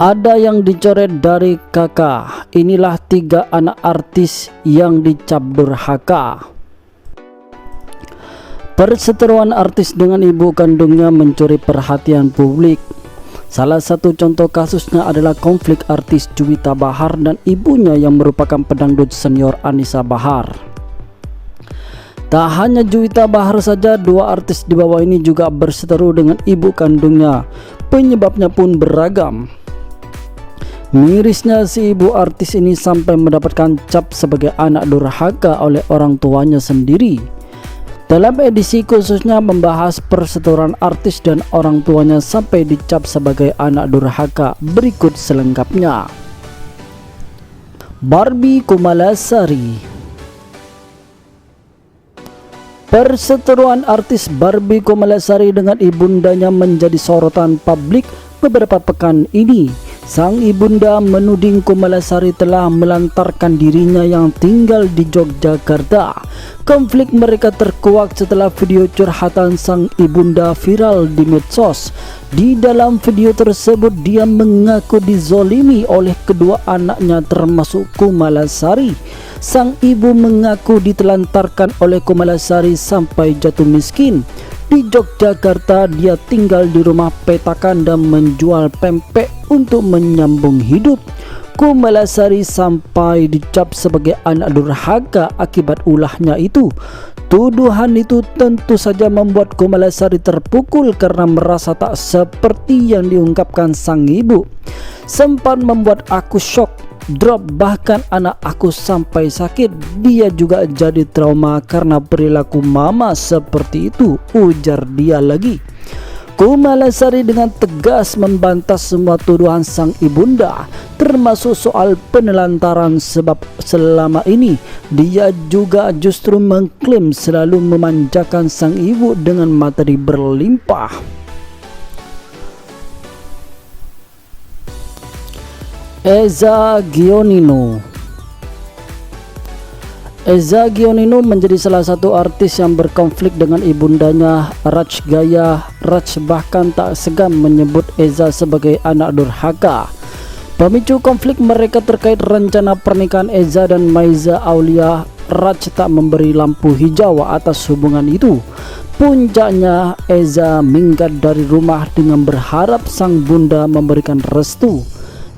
Ada yang dicoret dari kakak. Inilah 3 anak artis yang dicap durhaka. Perseteruan artis dengan ibu kandungnya mencuri perhatian publik. Salah satu contoh kasusnya adalah konflik artis Juwita Bahar dan ibunya yang merupakan pedangdut senior Anissa Bahar. Tak hanya Juwita Bahar saja, 2 artis di bawah ini juga berseteru dengan ibu kandungnya. Penyebabnya pun beragam. Mirisnya si ibu artis ini sampai mendapatkan cap sebagai anak durhaka oleh orang tuanya sendiri. Dalam edisi khususnya membahas perseteruan artis dan orang tuanya sampai dicap sebagai anak durhaka, berikut selengkapnya. Barbie Kumalasari. Perseteruan artis Barbie Kumalasari dengan ibundanya menjadi sorotan publik beberapa pekan ini. Sang ibunda menuding Kumalasari telah melantarkan dirinya yang tinggal di Yogyakarta. Konflik mereka terkuak setelah video curhatan sang ibunda viral di medsos. Di dalam video tersebut dia mengaku dizolimi oleh kedua anaknya termasuk Kumalasari. Sang ibu mengaku ditelantarkan oleh Kumalasari sampai jatuh miskin. Di Yogyakarta dia tinggal di rumah petakan dan menjual pempek untuk menyambung hidup. Kumalasari sampai dicap sebagai anak durhaka akibat ulahnya itu. Tuduhan itu tentu saja membuat Kumalasari terpukul karena merasa tak seperti yang diungkapkan sang ibu. Sempat membuat aku shock, drop, bahkan anak aku sampai sakit. Dia juga jadi trauma karena perilaku mama seperti itu, ujar dia lagi. Kumalasari dengan tegas membantah semua tuduhan sang ibunda, termasuk soal penelantaran, sebab selama ini dia juga justru mengklaim selalu memanjakan sang ibu dengan materi berlimpah. Eza Gionino. Eza Gionino menjadi salah satu artis yang berkonflik dengan ibundanya Rach Gaya. Rach bahkan tak segan menyebut Eza sebagai anak durhaka. Pemicu konflik mereka terkait rencana pernikahan Eza dan Maiza Aulia. Rach tak memberi lampu hijau atas hubungan itu. Puncaknya Eza minggat dari rumah dengan berharap sang bunda memberikan restu.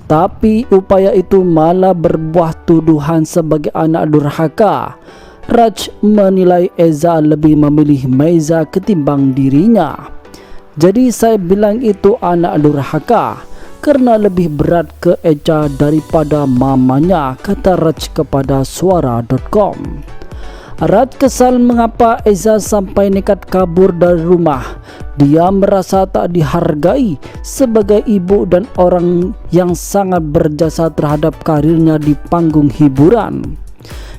Tapi upaya itu malah berbuah tuduhan sebagai anak durhaka. Rach menilai Eza lebih memilih Maiza ketimbang dirinya. Jadi saya bilang itu anak durhaka karena lebih berat ke Eza daripada mamanya, kata Rach kepada suara.com. Rach kesal mengapa Eza sampai nekat kabur dari rumah. Dia merasa tak dihargai sebagai ibu dan orang yang sangat berjasa terhadap karirnya di panggung hiburan.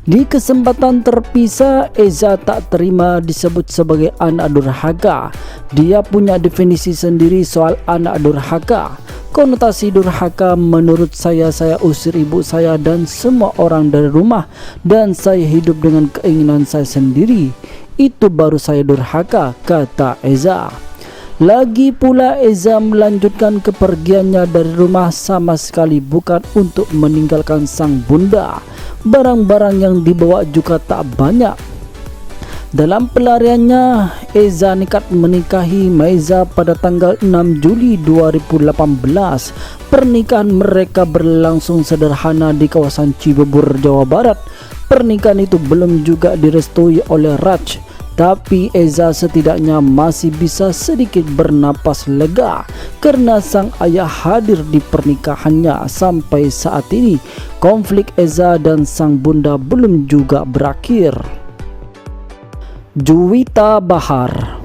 Di kesempatan terpisah, Eza tak terima disebut sebagai anak durhaka. Dia punya definisi sendiri soal anak durhaka. Konotasi durhaka menurut saya usir ibu saya dan semua orang dari rumah dan saya hidup dengan keinginan saya sendiri. Itu baru saya durhaka, kata Eza. Lagi pula Eza melanjutkan kepergiannya dari rumah sama sekali bukan untuk meninggalkan sang bunda. Barang-barang yang dibawa juga tak banyak. Dalam pelariannya, Eza nekat menikahi Maiza pada tanggal 6 Juli 2018. Pernikahan mereka berlangsung sederhana di kawasan Cibubur, Jawa Barat. Pernikahan itu belum juga direstui oleh Rach. Tapi Eza setidaknya masih bisa sedikit bernapas lega karena sang ayah hadir di pernikahannya. Sampai saat ini konflik Eza dan sang bunda belum juga berakhir. Juwita Bahar.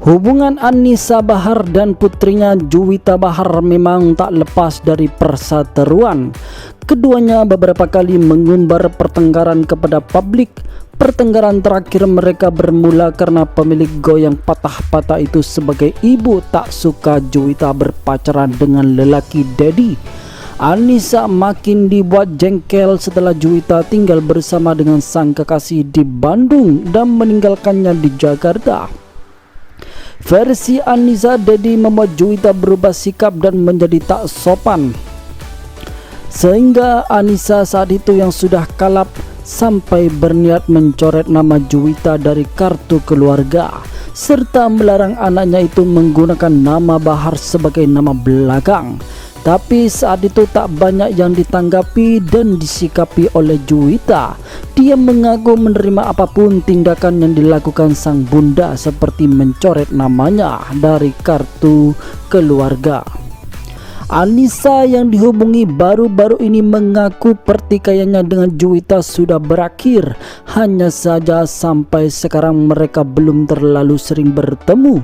Hubungan Anissa Bahar dan putrinya Juwita Bahar memang tak lepas dari perseteruan. Keduanya beberapa kali mengumbar pertengkaran kepada publik. Pertengkaran terakhir mereka bermula karena pemilik goyang patah-patah itu sebagai ibu tak suka Juwita berpacaran dengan lelaki Dedi. Anissa makin dibuat jengkel setelah Juwita tinggal bersama dengan sang kekasih di Bandung dan meninggalkannya di Jakarta. Versi Anissa, Dedi membuat Juwita berubah sikap dan menjadi tak sopan, sehingga Anissa saat itu yang sudah kalap sampai berniat mencoret nama Juwita dari kartu keluarga, serta melarang anaknya itu menggunakan nama Bahar sebagai nama belakang. Tapi saat itu tak banyak yang ditanggapi dan disikapi oleh Juwita. Dia mengaku menerima apapun tindakan yang dilakukan sang bunda, seperti mencoret namanya dari kartu keluarga. Anissa yang dihubungi baru-baru ini mengaku pertikaiannya dengan Juwita sudah berakhir. Hanya saja sampai sekarang mereka belum terlalu sering bertemu.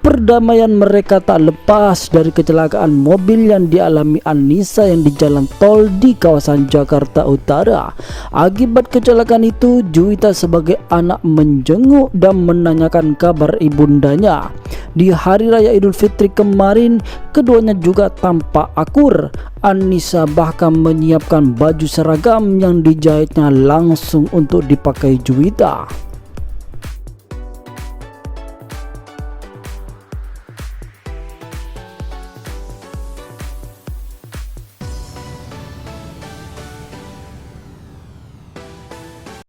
Perdamaian mereka tak lepas dari kecelakaan mobil yang dialami Anissa yang di jalan tol di kawasan Jakarta Utara. Akibat kecelakaan itu, Juwita sebagai anak menjenguk dan menanyakan kabar ibundanya. Di hari raya Idul Fitri kemarin, keduanya juga tampak akur. Anissa bahkan menyiapkan baju seragam yang dijahitnya langsung untuk dipakai Juwita.